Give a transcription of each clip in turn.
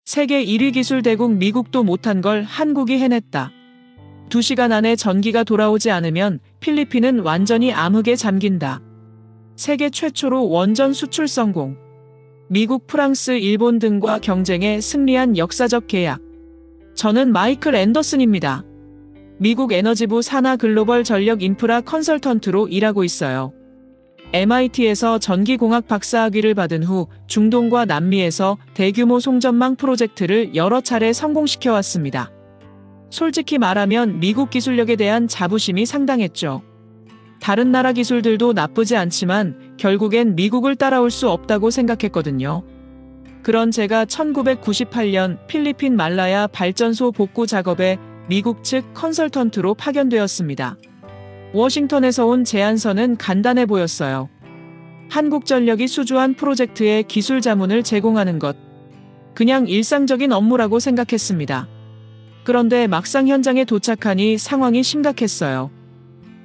세계 1위 기술 대국 미국도 못한 걸 한국이 해냈다. 2시간 안에 전기가 돌아오지 않으면 필리핀은 완전히 암흑에 잠긴다. 세계 최초로 원전 수출 성공. 미국, 프랑스, 일본 등과 경쟁에 승리한 역사적 계약. 저는 마이클 앤더슨입니다. 미국 에너지부 산하 글로벌 전력 인프라 컨설턴트로 일하고 있어요. MIT에서 전기공학 박사학위를 받은 후 중동과 남미에서 대규모 송전망 프로젝트를 여러 차례 성공시켜왔습니다. 솔직히 말하면 미국 기술력에 대한 자부심이 상당했죠. 다른 나라 기술들도 나쁘지 않지만 결국엔 미국을 따라올 수 없다고 생각했거든요. 그런 제가 1998년 필리핀 말라야 발전소 복구 작업에 미국 측 컨설턴트로 파견되었습니다. 워싱턴에서 온 제안서는 간단해 보였어요. 한국전력이 수주한 프로젝트의 기술 자문을 제공하는 것. 그냥 일상적인 업무라고 생각했습니다. 그런데 막상 현장에 도착하니 상황이 심각했어요.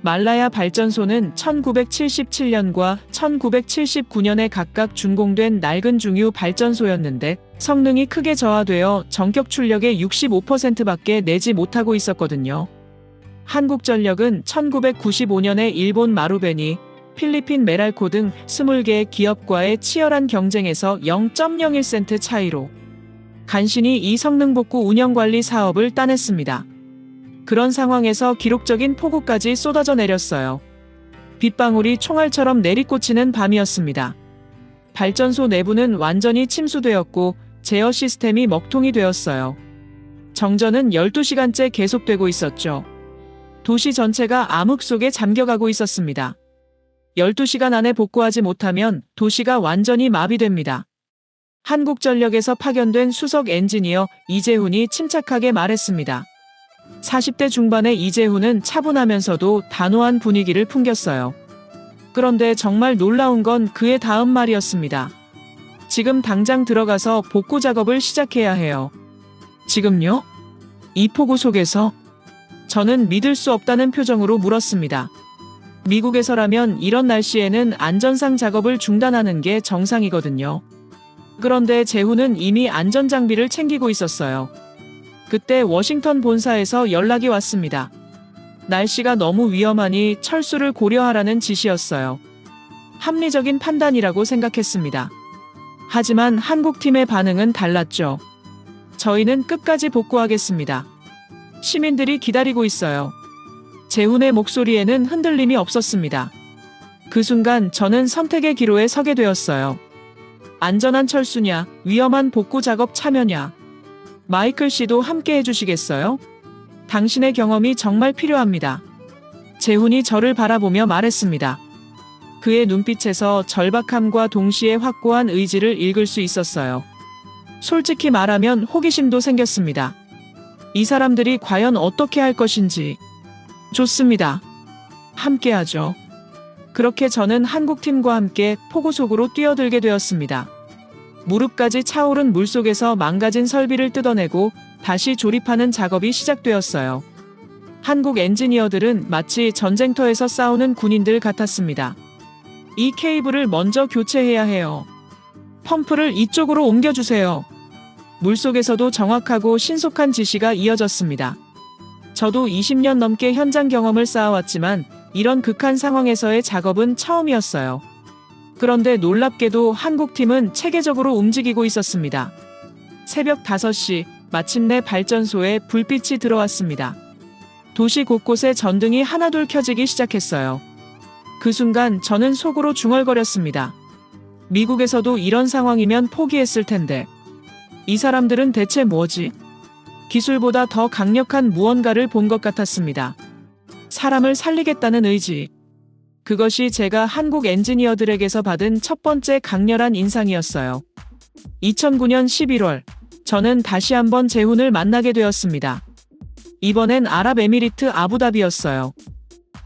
말라야 발전소는 1977년과 1979년에 각각 준공된 낡은 중유 발전소였는데 성능이 크게 저하되어 전격 출력의 65%밖에 내지 못하고 있었거든요. 한국전력은 1995년에 일본 마루베니, 필리핀 메랄코 등 20개의 기업과의 치열한 경쟁에서 0.01센트 차이로 간신히 이 성능복구 운영관리 사업을 따냈습니다. 그런 상황에서 기록적인 폭우까지 쏟아져 내렸어요. 빗방울이 총알처럼 내리꽂히는 밤이었습니다. 발전소 내부는 완전히 침수되었고 제어 시스템이 먹통이 되었어요. 정전은 12시간째 계속되고 있었죠. 도시 전체가 암흑 속에 잠겨가고 있었습니다. 12시간 안에 복구하지 못하면 도시가 완전히 마비됩니다. 한국전력에서 파견된 수석 엔지니어 이재훈이 침착하게 말했습니다. 40대 중반의 이재훈은 차분하면서도 단호한 분위기를 풍겼어요. 그런데 정말 놀라운 건 그의 다음 말이었습니다. 지금 당장 들어가서 복구 작업을 시작해야 해요. 지금요? 이 폭우 속에서? 저는 믿을 수 없다는 표정으로 물었습니다. 미국에서라면 이런 날씨에는 안전상 작업을 중단하는 게 정상이거든요. 그런데 재훈은 이미 안전장비를 챙기고 있었어요. 그때 워싱턴 본사에서 연락이 왔습니다. 날씨가 너무 위험하니 철수를 고려하라는 지시였어요. 합리적인 판단이라고 생각했습니다. 하지만 한국팀의 반응은 달랐죠. 저희는 끝까지 복구하겠습니다. 시민들이 기다리고 있어요. 재훈의 목소리에는 흔들림이 없었습니다. 그 순간 저는 선택의 기로에 서게 되었어요. 안전한 철수냐, 위험한 복구 작업 참여냐. 마이클 씨도 함께 해주시겠어요? 당신의 경험이 정말 필요합니다. 재훈이 저를 바라보며 말했습니다. 그의 눈빛에서 절박함과 동시에 확고한 의지를 읽을 수 있었어요. 솔직히 말하면 호기심도 생겼습니다. 이 사람들이 과연 어떻게 할 것인지. 좋습니다. 함께하죠. 그렇게 저는 한국팀과 함께 폭우 속으로 뛰어들게 되었습니다. 무릎까지 차오른 물속에서 망가진 설비를 뜯어내고 다시 조립하는 작업이 시작되었어요. 한국 엔지니어들은 마치 전쟁터에서 싸우는 군인들 같았습니다. 이 케이블을 먼저 교체해야 해요. 펌프를 이쪽으로 옮겨주세요. 물속에서도 정확하고 신속한 지시가 이어졌습니다. 저도 20년 넘게 현장 경험을 쌓아왔지만 이런 극한 상황에서의 작업은 처음이었어요. 그런데 놀랍게도 한국팀은 체계적으로 움직이고 있었습니다. 새벽 5시 마침내 발전소에 불빛이 들어왔습니다. 도시 곳곳에 전등이 하나둘 켜지기 시작했어요. 그 순간 저는 속으로 중얼거렸습니다. 미국에서도 이런 상황이면 포기했을 텐데. 이 사람들은 대체 뭐지? 기술보다 더 강력한 무언가를 본 것 같았습니다. 사람을 살리겠다는 의지. 그것이 제가 한국 엔지니어들에게서 받은 첫 번째 강렬한 인상이었어요. 2009년 11월, 저는 다시 한번 재훈을 만나게 되었습니다. 이번엔 아랍에미리트 아부다비였어요.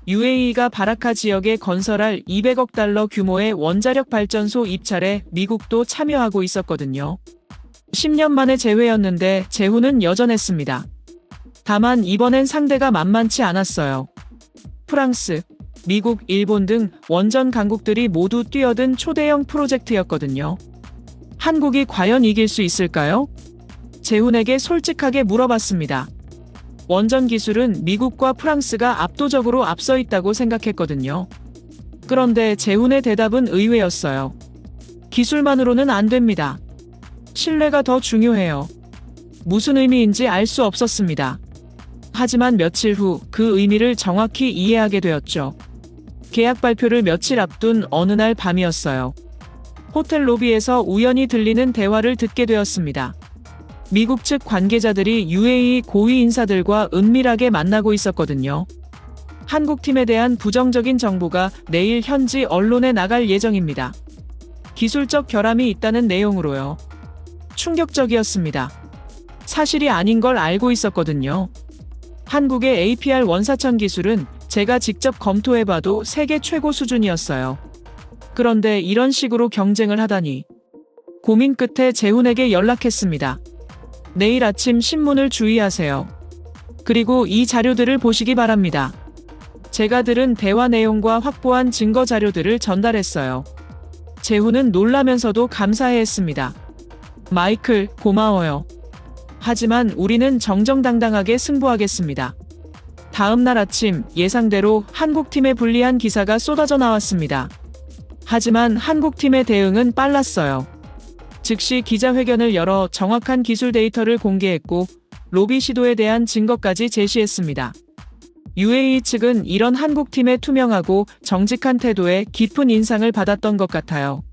UAE가 바라카 지역에 건설할 200억 달러 규모의 원자력 발전소 입찰에 미국도 참여하고 있었거든요. 10년 만의 재회였는데 재훈은 여전했습니다. 다만 이번엔 상대가 만만치 않았어요. 프랑스, 미국, 일본 등 원전 강국들이 모두 뛰어든 초대형 프로젝트였거든요. 한국이 과연 이길 수 있을까요? 재훈에게 솔직하게 물어봤습니다. 원전 기술은 미국과 프랑스가 압도적으로 앞서 있다고 생각했거든요. 그런데 재훈의 대답은 의외였어요. 기술만으로는 안 됩니다. 신뢰가 더 중요해요. 무슨 의미인지 알 수 없었습니다. 하지만 며칠 후 그 의미를 정확히 이해하게 되었죠. 계약 발표를 며칠 앞둔 어느 날 밤이었어요. 호텔 로비에서 우연히 들리는 대화를 듣게 되었습니다. 미국 측 관계자들이 UAE 고위 인사들과 은밀하게 만나고 있었거든요. 한국팀에 대한 부정적인 정보가 내일 현지 언론에 나갈 예정입니다. 기술적 결함이 있다는 내용으로요. 충격적이었습니다. 사실이 아닌 걸 알고 있었거든요. 한국의 APR 원사천 기술은 제가 직접 검토해봐도 세계 최고 수준이었어요. 그런데 이런 식으로 경쟁을 하다니. 고민 끝에 재훈에게 연락했습니다. 내일 아침 신문을 주의하세요. 그리고 이 자료들을 보시기 바랍니다. 제가 들은 대화 내용과 확보한 증거 자료들을 전달했어요. 재훈은 놀라면서도 감사해했습니다. 마이클, 고마워요. 하지만 우리는 정정당당하게 승부하겠습니다. 다음 날 아침 예상대로 한국팀에 불리한 기사가 쏟아져 나왔습니다. 하지만 한국팀의 대응은 빨랐어요. 즉시 기자회견을 열어 정확한 기술 데이터를 공개했고 로비 시도에 대한 증거까지 제시했습니다. UAE 측은 이런 한국팀의 투명하고 정직한 태도에 깊은 인상을 받았던 것 같아요.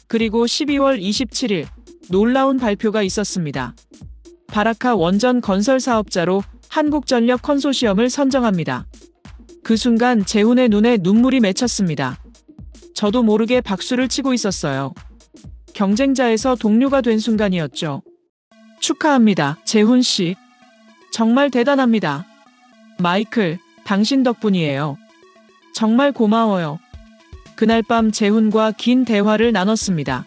그리고 12월 27일 놀라운 발표가 있었습니다. 바라카 원전 건설 사업자로 한국전력 컨소시엄을 선정합니다. 그 순간 재훈의 눈에 눈물이 맺혔습니다. 저도 모르게 박수를 치고 있었어요. 경쟁자에서 동료가 된 순간이었죠. 축하합니다, 재훈 씨. 정말 대단합니다. 마이클, 당신 덕분이에요. 정말 고마워요. 그날 밤 재훈과 긴 대화를 나눴습니다.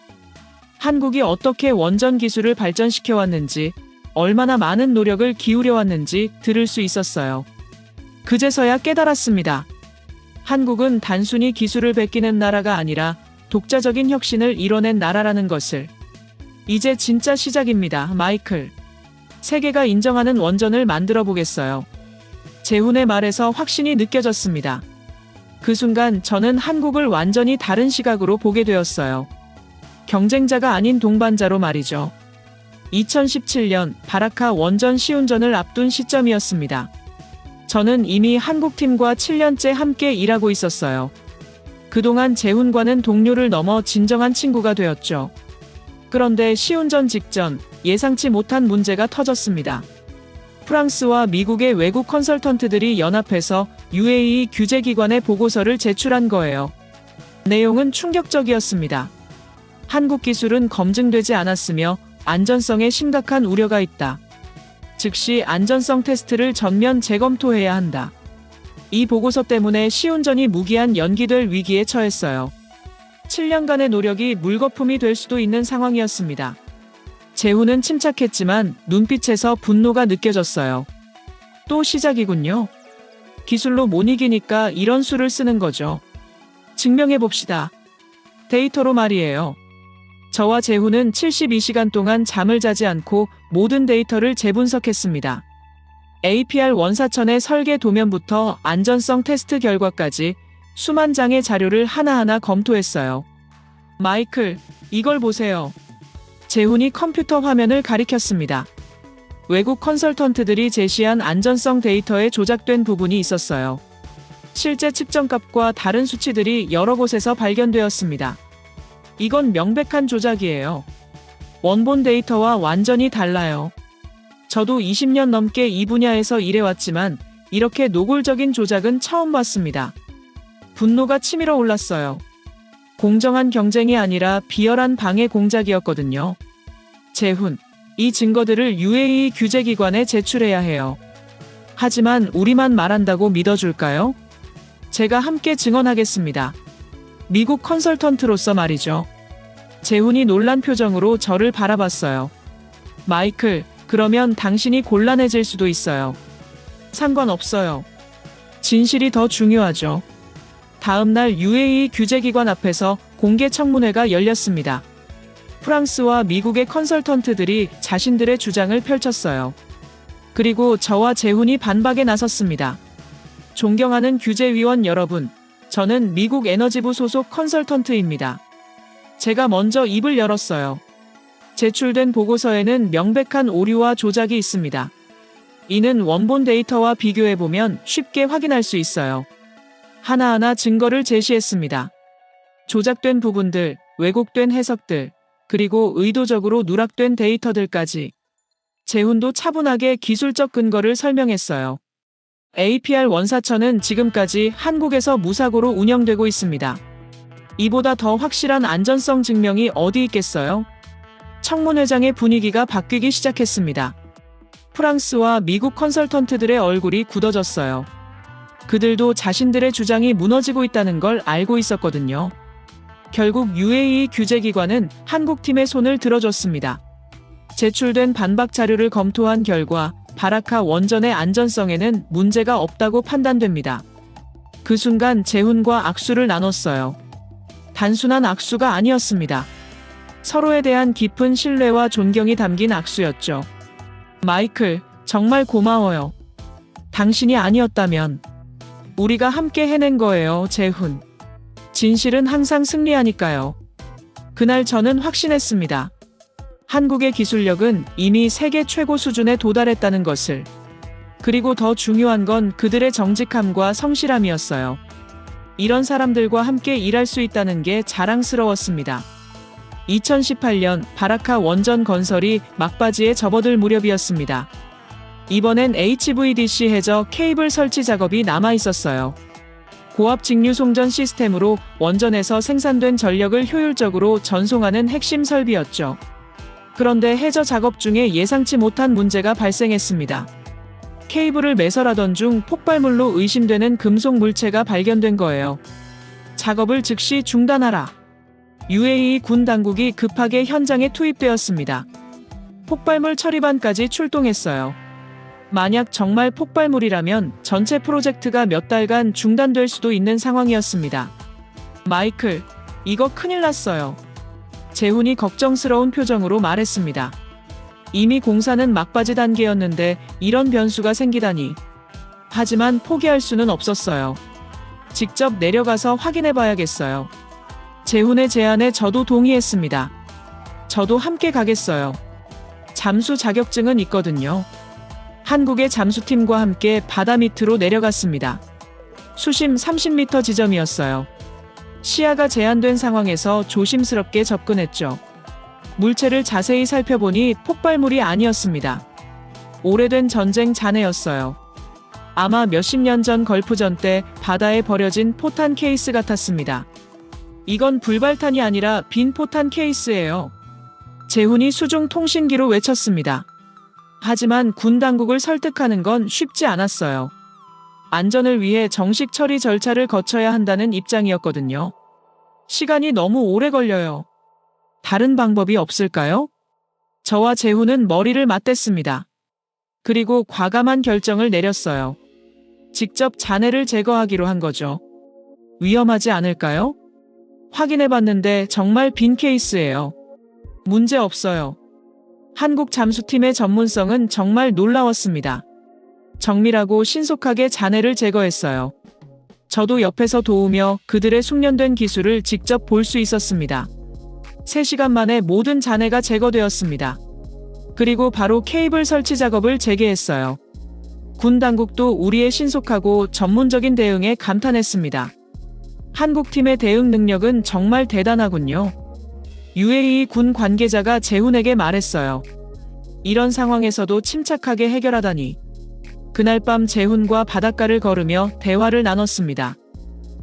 한국이 어떻게 원전 기술을 발전시켜왔는지, 얼마나 많은 노력을 기울여왔는지 들을 수 있었어요. 그제서야 깨달았습니다. 한국은 단순히 기술을 베끼는 나라가 아니라 독자적인 혁신을 이뤄낸 나라라는 것을. 이제 진짜 시작입니다, 마이클. 세계가 인정하는 원전을 만들어 보겠어요. 재훈의 말에서 확신이 느껴졌습니다. 그 순간 저는 한국을 완전히 다른 시각으로 보게 되었어요. 경쟁자가 아닌 동반자로 말이죠. 2017년 바라카 원전 시운전을 앞둔 시점이었습니다. 저는 이미 한국팀과 7년째 함께 일하고 있었어요. 그동안 재훈과는 동료를 넘어 진정한 친구가 되었죠. 그런데 시운전 직전 예상치 못한 문제가 터졌습니다. 프랑스와 미국의 외국 컨설턴트들이 연합해서 UAE 규제기관에 보고서를 제출한 거예요. 내용은 충격적이었습니다. 한국 기술은 검증되지 않았으며 안전성에 심각한 우려가 있다. 즉시 안전성 테스트를 전면 재검토해야 한다. 이 보고서 때문에 시운전이 무기한 연기될 위기에 처했어요. 7년간의 노력이 물거품이 될 수도 있는 상황이었습니다. 재훈은 침착했지만 눈빛에서 분노가 느껴졌어요. 또 시작이군요. 기술로 못 이기니까 이런 수를 쓰는 거죠. 증명해봅시다. 데이터로 말이에요. 저와 재훈은 72시간 동안 잠을 자지 않고 모든 데이터를 재분석했습니다. APR 원사천의 설계 도면부터 안전성 테스트 결과까지 수만 장의 자료를 하나하나 검토했어요. 마이클, 이걸 보세요. 재훈이 컴퓨터 화면을 가리켰습니다. 외국 컨설턴트들이 제시한 안전성 데이터에 조작된 부분이 있었어요. 실제 측정값과 다른 수치들이 여러 곳에서 발견되었습니다. 이건 명백한 조작이에요. 원본 데이터와 완전히 달라요. 저도 20년 넘게 이 분야에서 일해왔지만 이렇게 노골적인 조작은 처음 봤습니다. 분노가 치밀어 올랐어요. 공정한 경쟁이 아니라 비열한 방해 공작이었거든요. 재훈, 이 증거들을 UAE 규제기관에 제출해야 해요. 하지만 우리만 말한다고 믿어줄까요? 제가 함께 증언하겠습니다. 미국 컨설턴트로서 말이죠. 재훈이 놀란 표정으로 저를 바라봤어요. 마이클, 그러면 당신이 곤란해질 수도 있어요. 상관없어요. 진실이 더 중요하죠. 다음 날 UAE 규제기관 앞에서 공개 청문회가 열렸습니다. 프랑스와 미국의 컨설턴트들이 자신들의 주장을 펼쳤어요. 그리고 저와 재훈이 반박에 나섰습니다. 존경하는 규제위원 여러분, 저는 미국 에너지부 소속 컨설턴트입니다. 제가 먼저 입을 열었어요. 제출된 보고서에는 명백한 오류와 조작이 있습니다. 이는 원본 데이터와 비교해보면 쉽게 확인할 수 있어요. 하나하나 증거를 제시했습니다. 조작된 부분들, 왜곡된 해석들, 그리고 의도적으로 누락된 데이터들까지. 재훈도 차분하게 기술적 근거를 설명했어요. APR 원사천은 지금까지 한국에서 무사고로 운영되고 있습니다. 이보다 더 확실한 안전성 증명이 어디 있겠어요? 청문회장의 분위기가 바뀌기 시작했습니다. 프랑스와 미국 컨설턴트들의 얼굴이 굳어졌어요. 그들도 자신들의 주장이 무너지고 있다는 걸 알고 있었거든요. 결국 UAE 규제기관은 한국팀의 손을 들어줬습니다. 제출된 반박 자료를 검토한 결과 바라카 원전의 안전성에는 문제가 없다고 판단됩니다. 그 순간 재훈과 악수를 나눴어요. 단순한 악수가 아니었습니다. 서로에 대한 깊은 신뢰와 존경이 담긴 악수였죠. 마이클, 정말 고마워요. 당신이 아니었다면 우리가 함께 해낸 거예요, 재훈. 진실은 항상 승리하니까요. 그날 저는 확신했습니다. 한국의 기술력은 이미 세계 최고 수준에 도달했다는 것을. 그리고 더 중요한 건 그들의 정직함과 성실함이었어요. 이런 사람들과 함께 일할 수 있다는 게 자랑스러웠습니다. 2018년 바라카 원전 건설이 막바지에 접어들 무렵이었습니다. 이번엔 HVDC 해저 케이블 설치 작업이 남아 있었어요. 고압 직류 송전 시스템으로 원전에서 생산된 전력을 효율적으로 전송하는 핵심 설비였죠. 그런데 해저 작업 중에 예상치 못한 문제가 발생했습니다. 케이블을 매설하던 중 폭발물로 의심되는 금속 물체가 발견된 거예요. 작업을 즉시 중단하라. UAE 군 당국이 급하게 현장에 투입되었습니다. 폭발물 처리반까지 출동했어요. 만약 정말 폭발물이라면 전체 프로젝트가 몇 달간 중단될 수도 있는 상황이었습니다. 마이클, 이거 큰일 났어요. 재훈이 걱정스러운 표정으로 말했습니다. 이미 공사는 막바지 단계였는데 이런 변수가 생기다니. 하지만 포기할 수는 없었어요. 직접 내려가서 확인해 봐야겠어요. 재훈의 제안에 저도 동의했습니다. 저도 함께 가겠어요. 잠수 자격증은 있거든요. 한국의 잠수팀과 함께 바다 밑으로 내려갔습니다. 수심 30m 지점이었어요. 시야가 제한된 상황에서 조심스럽게 접근했죠. 물체를 자세히 살펴보니 폭발물이 아니었습니다. 오래된 전쟁 잔해였어요. 아마 몇십 년 전 걸프전 때 바다에 버려진 포탄 케이스 같았습니다. 이건 불발탄이 아니라 빈 포탄 케이스예요. 재훈이 수중 통신기로 외쳤습니다. 하지만 군 당국을 설득하는 건 쉽지 않았어요. 안전을 위해 정식 처리 절차를 거쳐야 한다는 입장이었거든요. 시간이 너무 오래 걸려요. 다른 방법이 없을까요? 저와 재훈은 머리를 맞댔습니다. 그리고 과감한 결정을 내렸어요. 직접 잔해를 제거하기로 한 거죠. 위험하지 않을까요? 확인해봤는데 정말 빈 케이스예요. 문제 없어요. 한국 잠수팀의 전문성은 정말 놀라웠습니다. 정밀하고 신속하게 잔해를 제거했어요. 저도 옆에서 도우며 그들의 숙련된 기술을 직접 볼 수 있었습니다. 3시간 만에 모든 잔해가 제거되었습니다. 그리고 바로 케이블 설치 작업을 재개했어요. 군 당국도 우리의 신속하고 전문적인 대응에 감탄했습니다. 한국 팀의 대응 능력은 정말 대단하군요. UAE 군 관계자가 재훈에게 말했어요. 이런 상황에서도 침착하게 해결하다니. 그날 밤 재훈과 바닷가를 걸으며 대화를 나눴습니다.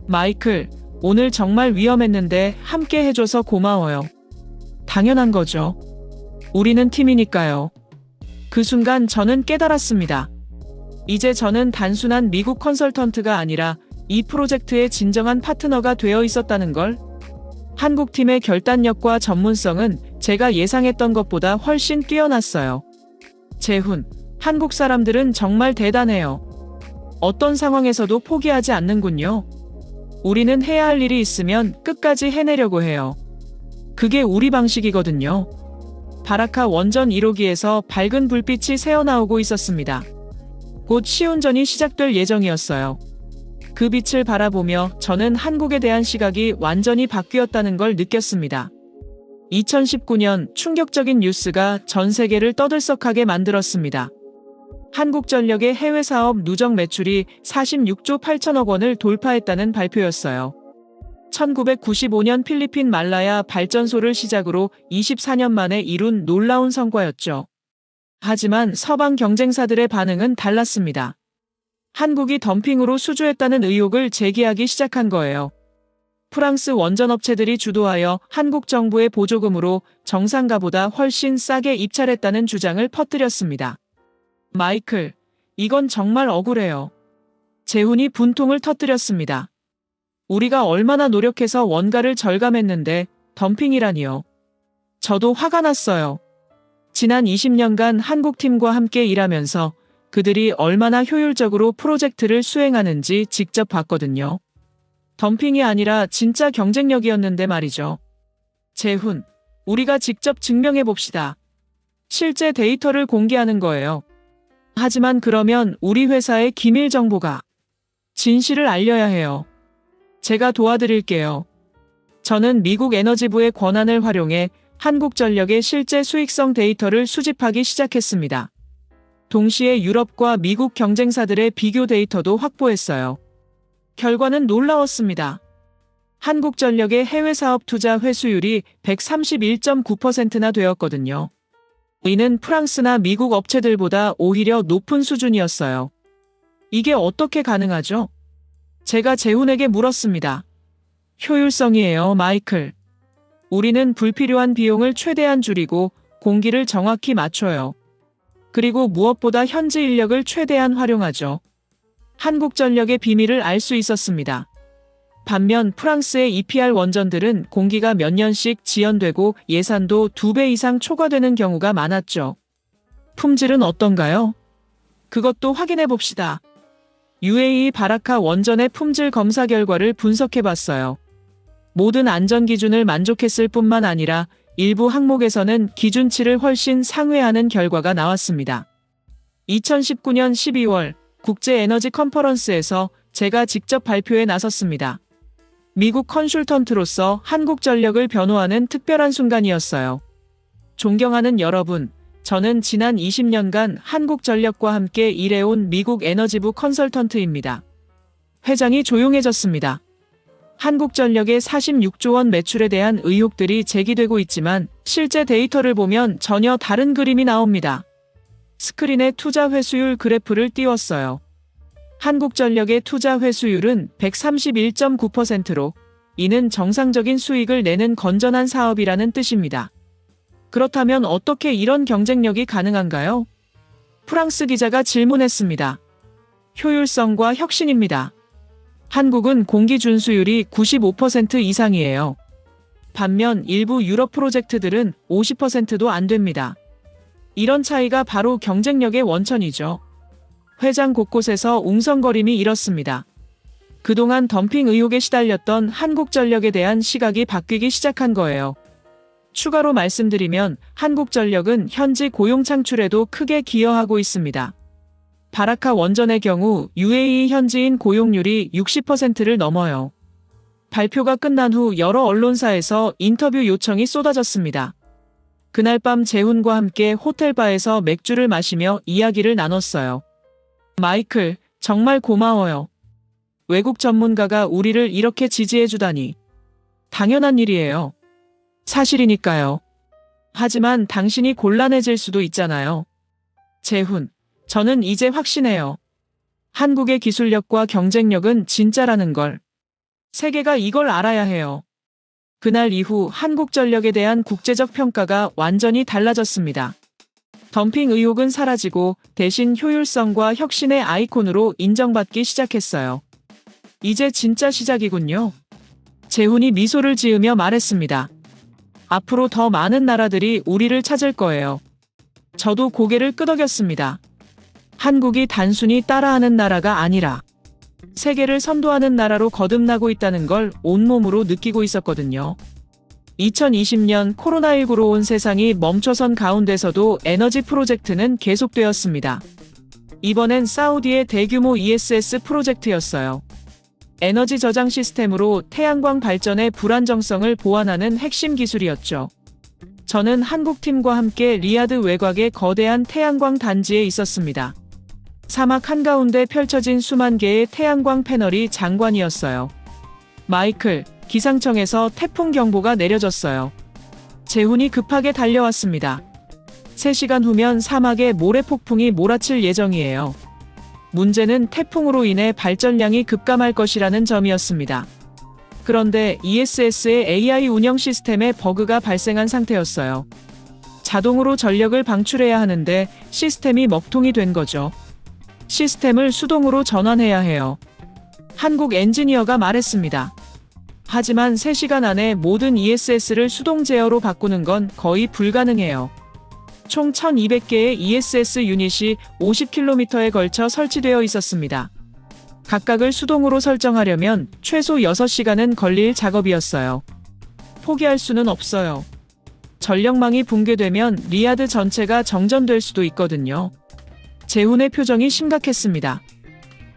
마이클, 오늘 정말 위험했는데 함께 해줘서 고마워요. 당연한 거죠. 우리는 팀이니까요. 그 순간 저는 깨달았습니다. 이제 저는 단순한 미국 컨설턴트가 아니라 이 프로젝트의 진정한 파트너가 되어 있었다는 걸. 한국 팀의 결단력과 전문성은 제가 예상했던 것보다 훨씬 뛰어났어요. 재훈, 한국 사람들은 정말 대단해요. 어떤 상황에서도 포기하지 않는군요. 우리는 해야 할 일이 있으면 끝까지 해내려고 해요. 그게 우리 방식이거든요. 바라카 원전 1호기에서 밝은 불빛이 새어나오고 있었습니다. 곧 시운전이 시작될 예정이었어요. 그 빛을 바라보며 저는 한국에 대한 시각이 완전히 바뀌었다는 걸 느꼈습니다. 2019년 충격적인 뉴스가 전 세계를 떠들썩하게 만들었습니다. 한국전력의 해외 사업 누적 매출이 46조 8천억 원을 돌파했다는 발표였어요. 1995년 필리핀 말라야 발전소를 시작으로 24년 만에 이룬 놀라운 성과였죠. 하지만 서방 경쟁사들의 반응은 달랐습니다. 한국이 덤핑으로 수주했다는 의혹을 제기하기 시작한 거예요. 프랑스 원전업체들이 주도하여 한국 정부의 보조금으로 정상가보다 훨씬 싸게 입찰했다는 주장을 퍼뜨렸습니다. 마이클, 이건 정말 억울해요. 재훈이 분통을 터뜨렸습니다. 우리가 얼마나 노력해서 원가를 절감했는데 덤핑이라니요. 저도 화가 났어요. 지난 20년간 한국팀과 함께 일하면서 그들이 얼마나 효율적으로 프로젝트를 수행하는지 직접 봤거든요. 덤핑이 아니라 진짜 경쟁력이었는데 말이죠. 재훈, 우리가 직접 증명해 봅시다. 실제 데이터를 공개하는 거예요. 하지만 그러면 우리 회사의 기밀 정보가 진실을 알려야 해요. 제가 도와드릴게요. 저는 미국 에너지부의 권한을 활용해 한국전력의 실제 수익성 데이터를 수집하기 시작했습니다. 동시에 유럽과 미국 경쟁사들의 비교 데이터도 확보했어요. 결과는 놀라웠습니다. 한국전력의 해외 사업 투자 회수율이 131.9%나 되었거든요. 이는 프랑스나 미국 업체들보다 오히려 높은 수준이었어요. 이게 어떻게 가능하죠? 제가 재훈에게 물었습니다. 효율성이에요, 마이클. 우리는 불필요한 비용을 최대한 줄이고 공기를 정확히 맞춰요. 그리고 무엇보다 현지 인력을 최대한 활용하죠. 한국전력의 비밀을 알 수 있었습니다. 반면 프랑스의 EPR 원전들은 공기가 몇 년씩 지연되고 예산도 2배 이상 초과되는 경우가 많았죠. 품질은 어떤가요? 그것도 확인해 봅시다. UAE 바라카 원전의 품질 검사 결과를 분석해 봤어요. 모든 안전 기준을 만족했을 뿐만 아니라 일부 항목에서는 기준치를 훨씬 상회하는 결과가 나왔습니다. 2019년 12월 국제 에너지 컨퍼런스에서 제가 직접 발표에 나섰습니다. 미국 컨설턴트로서 한국전력을 변호하는 특별한 순간이었어요. 존경하는 여러분, 저는 지난 20년간 한국전력과 함께 일해온 미국 에너지부 컨설턴트입니다. 회장이 조용해졌습니다. 한국전력의 46조 원 매출에 대한 의혹들이 제기되고 있지만 실제 데이터를 보면 전혀 다른 그림이 나옵니다. 스크린에 투자 회수율 그래프를 띄웠어요. 한국전력의 투자 회수율은 131.9%로 이는 정상적인 수익을 내는 건전한 사업이라는 뜻입니다. 그렇다면 어떻게 이런 경쟁력이 가능한가요? 프랑스 기자가 질문했습니다. 효율성과 혁신입니다. 한국은 공기 준수율이 95% 이상이에요. 반면 일부 유럽 프로젝트들은 50%도 안 됩니다. 이런 차이가 바로 경쟁력의 원천이죠. 회장 곳곳에서 웅성거림이 일었습니다. 그동안 덤핑 의혹에 시달렸던 한국전력에 대한 시각이 바뀌기 시작한 거예요. 추가로 말씀드리면 한국전력은 현지 고용 창출에도 크게 기여하고 있습니다. 바라카 원전의 경우 UAE 현지인 고용률이 60%를 넘어요. 발표가 끝난 후 여러 언론사에서 인터뷰 요청이 쏟아졌습니다. 그날 밤 재훈과 함께 호텔바에서 맥주를 마시며 이야기를 나눴어요. 마이클, 정말 고마워요. 외국 전문가가 우리를 이렇게 지지해주다니. 당연한 일이에요. 사실이니까요. 하지만 당신이 곤란해질 수도 있잖아요. 재훈, 저는 이제 확신해요. 한국의 기술력과 경쟁력은 진짜라는 걸. 세계가 이걸 알아야 해요. 그날 이후 한국전력에 대한 국제적 평가가 완전히 달라졌습니다. 덤핑 의혹은 사라지고 대신 효율성과 혁신의 아이콘으로 인정받기 시작했어요. 이제 진짜 시작이군요. 재훈이 미소를 지으며 말했습니다. 앞으로 더 많은 나라들이 우리를 찾을 거예요. 저도 고개를 끄덕였습니다. 한국이 단순히 따라하는 나라가 아니라 세계를 선도하는 나라로 거듭나고 있다는 걸 온몸으로 느끼고 있었거든요. 2020년 코로나19로 온 세상이 멈춰선 가운데서도 에너지 프로젝트는 계속되었습니다. 이번엔 사우디의 대규모 ESS 프로젝트였어요. 에너지 저장 시스템으로 태양광 발전의 불안정성을 보완하는 핵심 기술이었죠. 저는 한국팀과 함께 리야드 외곽의 거대한 태양광 단지에 있었습니다. 사막 한가운데 펼쳐진 수만 개의 태양광 패널이 장관이었어요. 마이클, 기상청에서 태풍 경보가 내려졌어요. 재훈이 급하게 달려왔습니다. 3시간 후면 사막에 모래폭풍이 몰아칠 예정이에요. 문제는 태풍으로 인해 발전량이 급감할 것이라는 점이었습니다. 그런데 ESS의 AI 운영 시스템에 버그가 발생한 상태였어요. 자동으로 전력을 방출해야 하는데 시스템이 먹통이 된 거죠. 시스템을 수동으로 전환해야 해요. 한국 엔지니어가 말했습니다. 하지만 3시간 안에 모든 ESS를 수동 제어로 바꾸는 건 거의 불가능해요. 총 1200개의 ESS 유닛이 50km에 걸쳐 설치되어 있었습니다. 각각을 수동으로 설정하려면 최소 6시간은 걸릴 작업이었어요. 포기할 수는 없어요. 전력망이 붕괴되면 리야드 전체가 정전될 수도 있거든요. 재훈의 표정이 심각했습니다.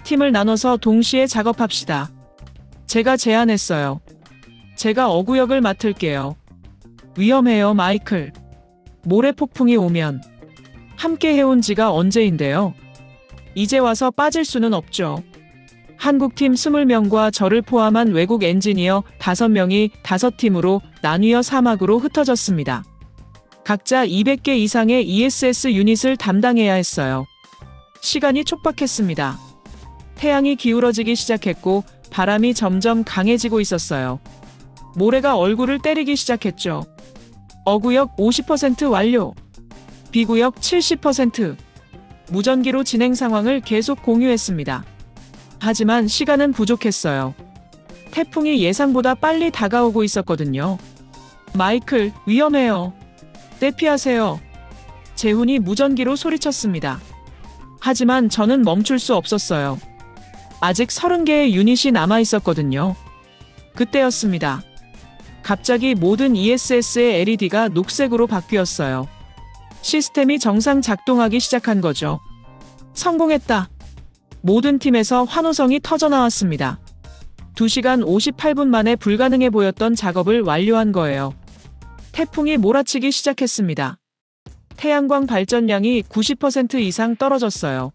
팀을 나눠서 동시에 작업합시다. 제가 제안했어요. 제가 어구역을 맡을게요. 위험해요, 마이클. 모래폭풍이 오면. 함께 해온 지가 언제인데요. 이제 와서 빠질 수는 없죠. 한국팀 20명과 저를 포함한 외국 엔지니어 5명이 5팀으로 나뉘어 사막으로 흩어졌습니다. 각자 200개 이상의 ESS 유닛을 담당해야 했어요. 시간이 촉박했습니다. 태양이 기울어지기 시작했고 바람이 점점 강해지고 있었어요. 모래가 얼굴을 때리기 시작했죠. 어구역 50% 완료. B구역 70%. 무전기로 진행 상황을 계속 공유했습니다. 하지만 시간은 부족했어요. 태풍이 예상보다 빨리 다가오고 있었거든요. 마이클, 위험해요. 대피하세요. 재훈이 무전기로 소리쳤습니다. 하지만 저는 멈출 수 없었어요. 아직 30개의 유닛이 남아 있었거든요. 그때였습니다. 갑자기 모든 ESS의 LED가 녹색으로 바뀌었어요. 시스템이 정상 작동하기 시작한 거죠. 성공했다. 모든 팀에서 환호성이 터져나왔습니다. 2시간 58분 만에 불가능해 보였던 작업을 완료한 거예요. 태풍이 몰아치기 시작했습니다. 태양광 발전량이 90% 이상 떨어졌어요.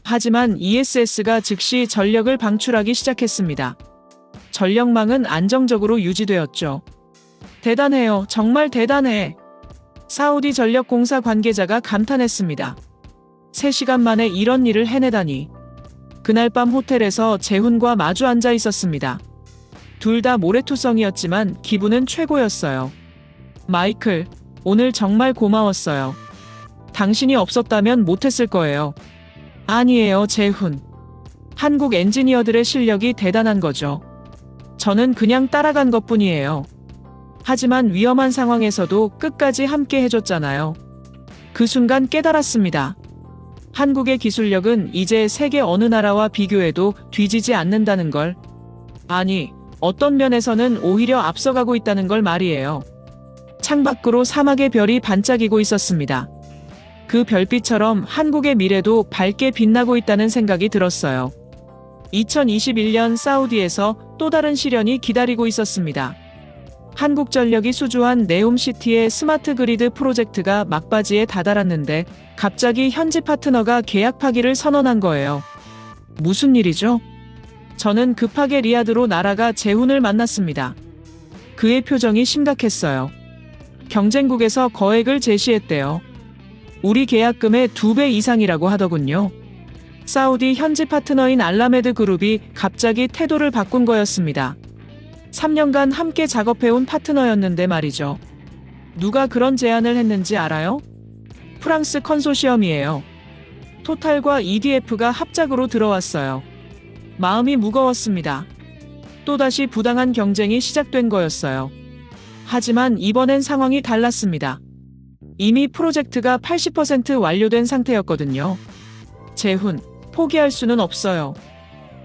하지만 ESS가 즉시 전력을 방출하기 시작했습니다. 전력망은 안정적으로 유지되었죠. 대단해요. 정말 대단해. 사우디 전력공사 관계자가 감탄했습니다. 3시간 만에 이런 일을 해내다니. 그날 밤 호텔에서 재훈과 마주 앉아 있었습니다. 둘 다 모래투성이었지만 기분은 최고였어요. 마이클, 오늘 정말 고마웠어요. 당신이 없었다면 못했을 거예요. 아니에요, 재훈. 한국 엔지니어들의 실력이 대단한 거죠. 저는 그냥 따라간 것뿐이에요. 하지만 위험한 상황에서도 끝까지 함께 해줬잖아요. 그 순간 깨달았습니다. 한국의 기술력은 이제 세계 어느 나라와 비교해도 뒤지지 않는다는 걸. 아니, 어떤 면에서는 오히려 앞서가고 있다는 걸 말이에요. 창밖으로 사막의 별이 반짝이고 있었습니다. 그 별빛처럼 한국의 미래도 밝게 빛나고 있다는 생각이 들었어요. 2021년 사우디에서 또 다른 시련이 기다리고 있었습니다. 한국전력이 수주한 네옴시티의 스마트 그리드 프로젝트가 막바지에 다다랐는데 갑자기 현지 파트너가 계약 파기를 선언한 거예요. 무슨 일이죠? 저는 급하게 리야드로 날아가 재훈을 만났습니다. 그의 표정이 심각했어요. 경쟁국에서 거액을 제시했대요. 우리 계약금의 2배 이상이라고 하더군요. 사우디 현지 파트너인 알라메드 그룹이 갑자기 태도를 바꾼 거였습니다. 3년간 함께 작업해온 파트너였는데 말이죠. 누가 그런 제안을 했는지 알아요? 프랑스 컨소시엄이에요. 토탈과 EDF가 합작으로 들어왔어요. 마음이 무거웠습니다. 또다시 부당한 경쟁이 시작된 거였어요. 하지만 이번엔 상황이 달랐습니다. 이미 프로젝트가 80% 완료된 상태였거든요. 재훈, 포기할 수는 없어요.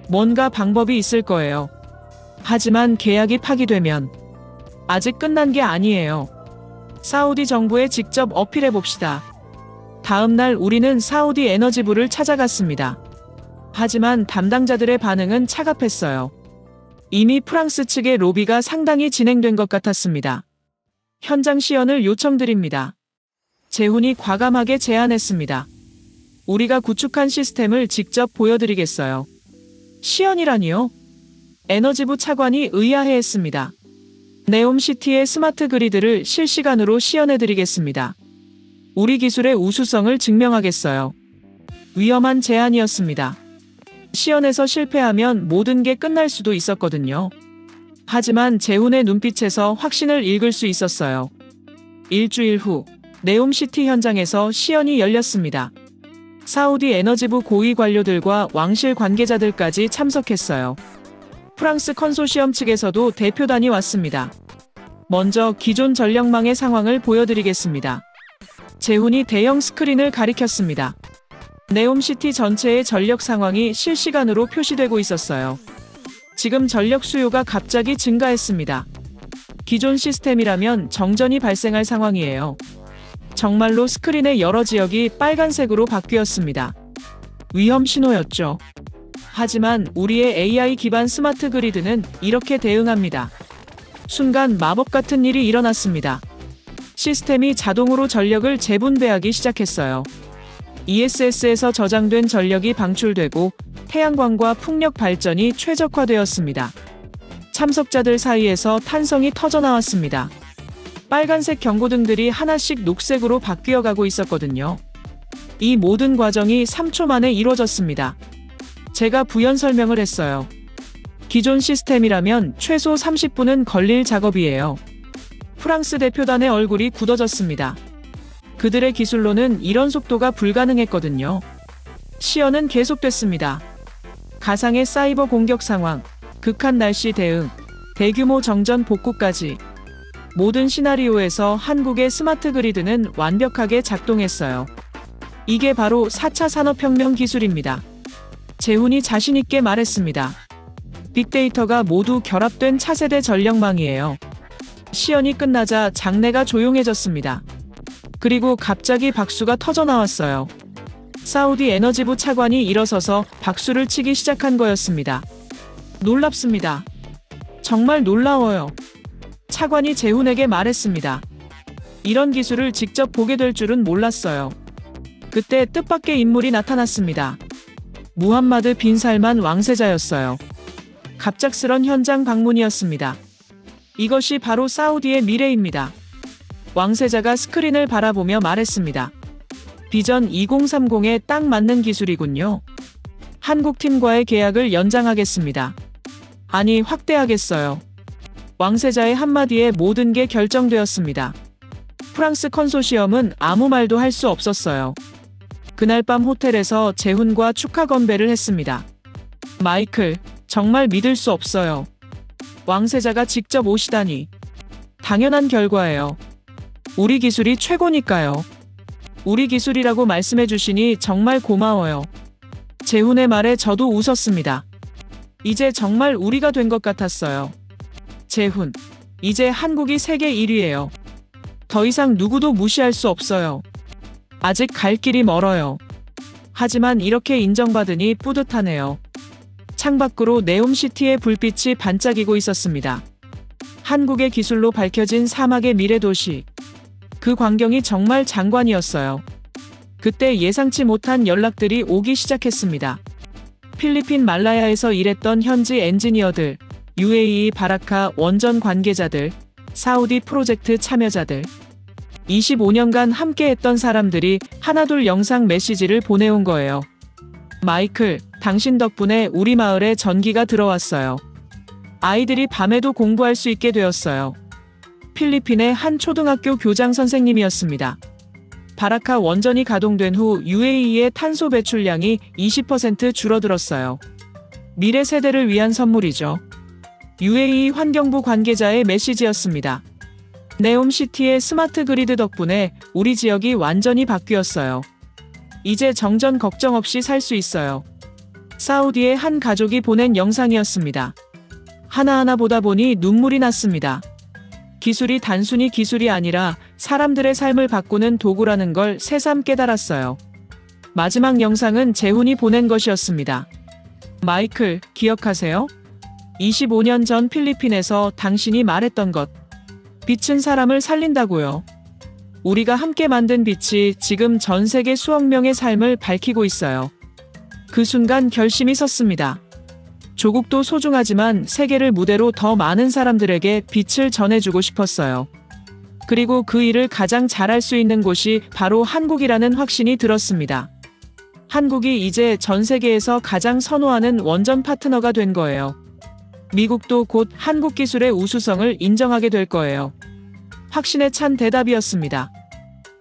뭔가 방법이 있을 거예요. 하지만 계약이 파기되면 아직 끝난 게 아니에요. 사우디 정부에 직접 어필해 봅시다. 다음 날 우리는 사우디 에너지부를 찾아갔습니다. 하지만 담당자들의 반응은 차갑했어요. 이미 프랑스 측의 로비가 상당히 진행된 것 같았습니다. 현장 시연을 요청드립니다. 재훈이 과감하게 제안했습니다. 우리가 구축한 시스템을 직접 보여드리겠어요. 시연이라니요? 에너지부 차관이 의아해했습니다. 네옴시티의 스마트 그리드를 실시간으로 시연해드리겠습니다. 우리 기술의 우수성을 증명하겠어요. 위험한 제안이었습니다. 시연에서 실패하면 모든 게 끝날 수도 있었거든요. 하지만 재훈의 눈빛에서 확신을 읽을 수 있었어요. 일주일 후 네옴시티 현장에서 시연이 열렸습니다. 사우디 에너지부 고위 관료들과 왕실 관계자들까지 참석했어요. 프랑스 컨소시엄 측에서도 대표단이 왔습니다. 먼저 기존 전력망의 상황을 보여드리겠습니다. 재훈이 대형 스크린을 가리켰습니다. 네옴시티 전체의 전력 상황이 실시간으로 표시되고 있었어요. 지금 전력 수요가 갑자기 증가했습니다. 기존 시스템이라면 정전이 발생할 상황이에요. 정말로 스크린의 여러 지역이 빨간색으로 바뀌었습니다. 위험 신호였죠. 하지만 우리의 AI 기반 스마트 그리드는 이렇게 대응합니다. 순간 마법 같은 일이 일어났습니다. 시스템이 자동으로 전력을 재분배하기 시작했어요. ESS에서 저장된 전력이 방출되고 태양광과 풍력 발전이 최적화되었습니다. 참석자들 사이에서 탄성이 터져나왔습니다. 빨간색 경고등들이 하나씩 녹색으로 바뀌어가고 있었거든요. 이 모든 과정이 3초 만에 이루어졌습니다. 제가 부연 설명을 했어요. 기존 시스템이라면 최소 30분은 걸릴 작업이에요. 프랑스 대표단의 얼굴이 굳어졌습니다. 그들의 기술로는 이런 속도가 불가능했거든요. 시연은 계속됐습니다. 가상의 사이버 공격 상황, 극한 날씨 대응, 대규모 정전 복구까지 모든 시나리오에서 한국의 스마트 그리드는 완벽하게 작동했어요. 이게 바로 4차 산업혁명 기술입니다. 재훈이 자신있게 말했습니다. 빅데이터가 모두 결합된 차세대 전력망이에요. 시연이 끝나자 장내가 조용해졌습니다. 그리고 갑자기 박수가 터져나왔어요. 사우디 에너지부 차관이 일어서서 박수를 치기 시작한 거였습니다. 놀랍습니다. 정말 놀라워요. 차관이 재훈에게 말했습니다. 이런 기술을 직접 보게 될 줄은 몰랐어요. 그때 뜻밖의 인물이 나타났습니다. 무함마드 빈 살만 왕세자였어요. 갑작스런 현장 방문이었습니다. 이것이 바로 사우디의 미래입니다. 왕세자가 스크린을 바라보며 말했습니다. 비전 2030에 딱 맞는 기술이군요. 한국 팀과의 계약을 연장하겠습니다. 아니, 확대하겠어요. 왕세자의 한마디에 모든 게 결정되었습니다. 프랑스 컨소시엄은 아무 말도 할 수 없었어요. 그날 밤 호텔에서 재훈과 축하 건배를 했습니다. 마이클, 정말 믿을 수 없어요. 왕세자가 직접 오시다니. 당연한 결과예요. 우리 기술이 최고니까요. 우리 기술이라고 말씀해 주시니 정말 고마워요. 재훈의 말에 저도 웃었습니다. 이제 정말 우리가 된 것 같았어요. 재훈, 이제 한국이 세계 1위예요. 더 이상 누구도 무시할 수 없어요. 아직 갈 길이 멀어요. 하지만 이렇게 인정받으니 뿌듯하네요. 창밖으로 네옴시티의 불빛이 반짝이고 있었습니다. 한국의 기술로 밝혀진 사막의 미래도시. 그 광경이 정말 장관이었어요. 그때 예상치 못한 연락들이 오기 시작했습니다. 필리핀 말라야에서 일했던 현지 엔지니어들, UAE 바라카 원전 관계자들, 사우디 프로젝트 참여자들. 25년간 함께했던 사람들이 하나둘 영상 메시지를 보내온 거예요. 마이클, 당신 덕분에 우리 마을에 전기가 들어왔어요. 아이들이 밤에도 공부할 수 있게 되었어요. 필리핀의 한 초등학교 교장 선생님이었습니다. 바라카 원전이 가동된 후 UAE의 탄소 배출량이 20% 줄어들었어요. 미래 세대를 위한 선물이죠. UAE 환경부 관계자의 메시지였습니다. 네옴시티의 스마트 그리드 덕분에 우리 지역이 완전히 바뀌었어요. 이제 정전 걱정 없이 살 수 있어요. 사우디의 한 가족이 보낸 영상이었습니다. 하나하나 보다 보니 눈물이 났습니다. 기술이 단순히 기술이 아니라 사람들의 삶을 바꾸는 도구라는 걸 새삼 깨달았어요. 마지막 영상은 재훈이 보낸 것이었습니다. 마이클, 기억하세요? 25년 전 필리핀에서 당신이 말했던 것. 빛은 사람을 살린다고요. 우리가 함께 만든 빛이 지금 전 세계 수억 명의 삶을 밝히고 있어요. 그 순간 결심이 섰습니다. 조국도 소중하지만 세계를 무대로 더 많은 사람들에게 빛을 전해주고 싶었어요. 그리고 그 일을 가장 잘할 수 있는 곳이 바로 한국이라는 확신이 들었습니다. 한국이 이제 전 세계에서 가장 선호하는 원전 파트너가 된 거예요. 미국도 곧 한국 기술의 우수성을 인정하게 될 거예요. 확신에 찬 대답이었습니다.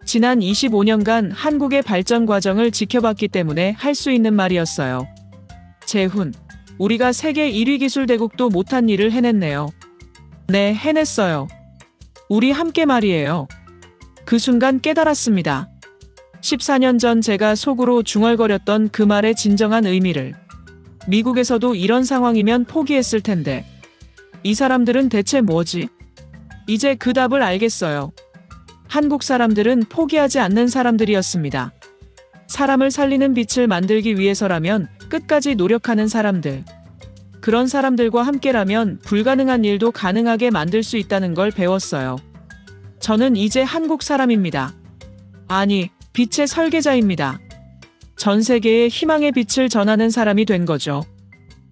지난 25년간 한국의 발전 과정을 지켜봤기 때문에 할 수 있는 말이었어요. 재훈, 우리가 세계 1위 기술 대국도 못한 일을 해냈네요. 네, 해냈어요. 우리 함께 말이에요. 그 순간 깨달았습니다. 14년 전 제가 속으로 중얼거렸던 그 말의 진정한 의미를. 미국에서도 이런 상황이면 포기했을 텐데. 이 사람들은 대체 뭐지? 이제 그 답을 알겠어요. 한국 사람들은 포기하지 않는 사람들이었습니다. 사람을 살리는 빛을 만들기 위해서라면 끝까지 노력하는 사람들. 그런 사람들과 함께라면 불가능한 일도 가능하게 만들 수 있다는 걸 배웠어요. 저는 이제 한국 사람입니다. 아니, 빛의 설계자입니다. 전 세계에 희망의 빛을 전하는 사람이 된 거죠.